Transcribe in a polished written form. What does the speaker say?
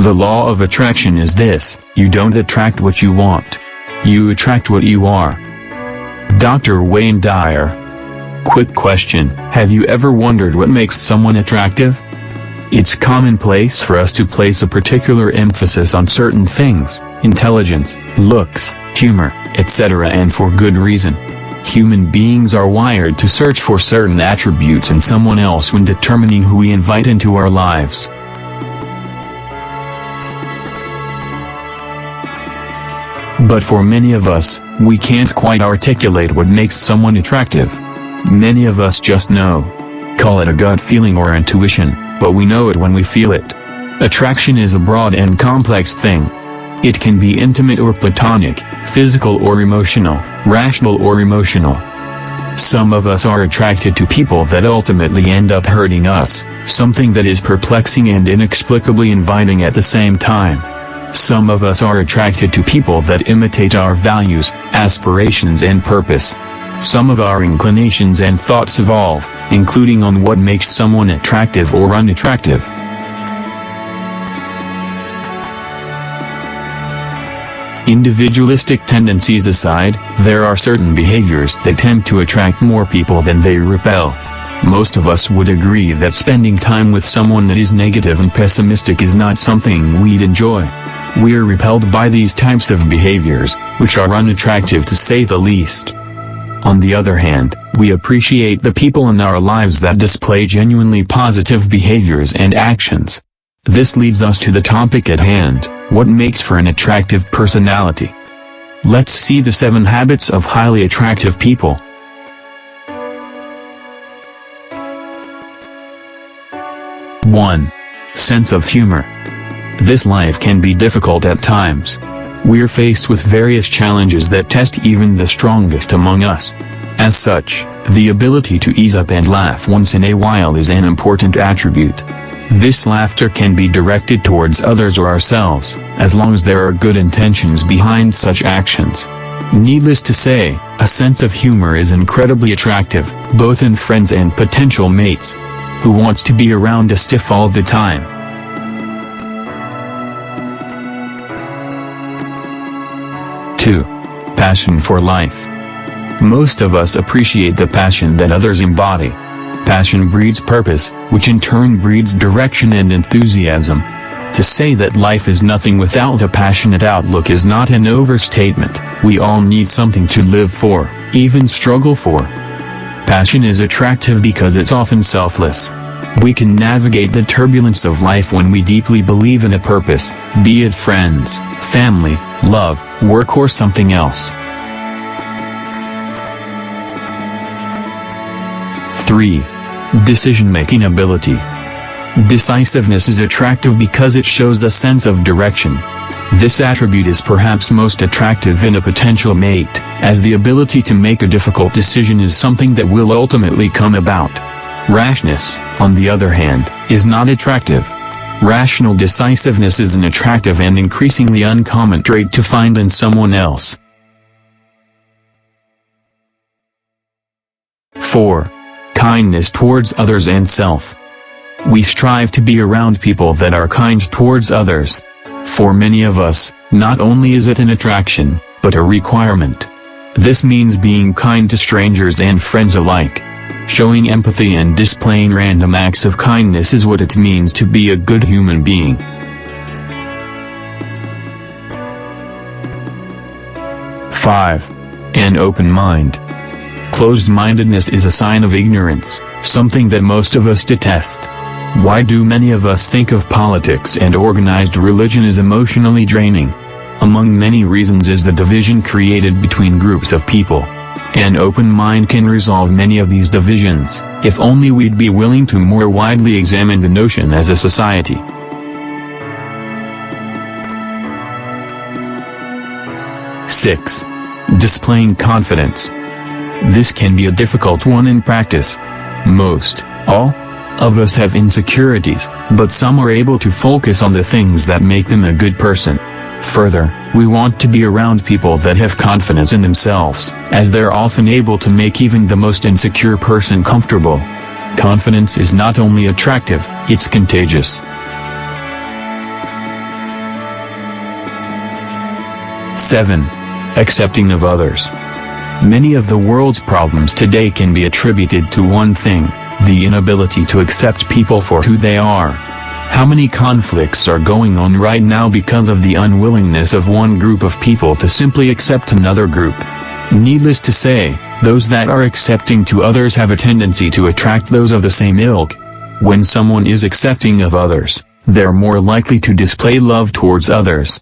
The law of attraction is this: you don't attract what you want. You attract what you are. Dr. Wayne Dyer. Quick question: have you ever wondered what makes someone attractive? It's commonplace for us to place a particular emphasis on certain things: intelligence, looks, humor, etc., and for good reason. Human beings are wired to search for certain attributes in someone else when determining who we invite into our lives. But for many of us, we can't quite articulate what makes someone attractive. Many of us just know. Call it a gut feeling or intuition, but we know it when we feel it. Attraction is a broad and complex thing. It can be intimate or platonic, physical or emotional, rational or emotional. Some of us are attracted to people that ultimately end up hurting us, something that is perplexing and inexplicably inviting at the same time. Some of us are attracted to people that imitate our values, aspirations and purpose. Some of our inclinations and thoughts evolve, including on what makes someone attractive or unattractive. Individualistic tendencies aside, there are certain behaviors that tend to attract more people than they repel. Most of us would agree that spending time with someone that is negative and pessimistic is not something we'd enjoy. We're repelled by these types of behaviors, which are unattractive to say the least. On the other hand, we appreciate the people in our lives that display genuinely positive behaviors and actions. This leads us to the topic at hand: what makes for an attractive personality? Let's see the 7 habits of highly attractive people. 1. Sense of humor. This life can be difficult at times. We're faced with various challenges that test even the strongest among us. As such, the ability to ease up and laugh once in a while is an important attribute. This laughter can be directed towards others or ourselves, as long as there are good intentions behind such actions. Needless to say, a sense of humor is incredibly attractive, both in friends and potential mates. Who wants to be around a stiff all the time? 2. Passion for life. Most of us appreciate the passion that others embody. Passion breeds purpose, which in turn breeds direction and enthusiasm. To say that life is nothing without a passionate outlook is not an overstatement. We all need something to live for, even struggle for. Passion is attractive because it's often selfless. We can navigate the turbulence of life when we deeply believe in a purpose, be it friends, family, love, work or something else. 3. Decision-making ability. Decisiveness is attractive because it shows a sense of direction. This attribute is perhaps most attractive in a potential mate, as the ability to make a difficult decision is something that will ultimately come about. Rashness, on the other hand, is not attractive. Rational decisiveness is an attractive and increasingly uncommon trait to find in someone else. 4. Kindness towards others and self. We strive to be around people that are kind towards others. For many of us, not only is it an attraction, but a requirement. This means being kind to strangers and friends alike. Showing empathy and displaying random acts of kindness is what it means to be a good human being. 5. An open mind. Closed-mindedness is a sign of ignorance, something that most of us detest. Why do many of us think of politics and organized religion as emotionally draining? Among many reasons is the division created between groups of people. An open mind can resolve many of these divisions, if only we'd be willing to more widely examine the notion as a society. 6. Displaying confidence. This can be a difficult one in practice. All of us have insecurities, but some are able to focus on the things that make them a good person. Further, we want to be around people that have confidence in themselves, as they're often able to make even the most insecure person comfortable. Confidence is not only attractive, it's contagious. 7. Accepting of others. Many of the world's problems today can be attributed to one thing: the inability to accept people for who they are. How many conflicts are going on right now because of the unwillingness of one group of people to simply accept another group? Needless to say, those that are accepting to others have a tendency to attract those of the same ilk. When someone is accepting of others, they're more likely to display love towards others.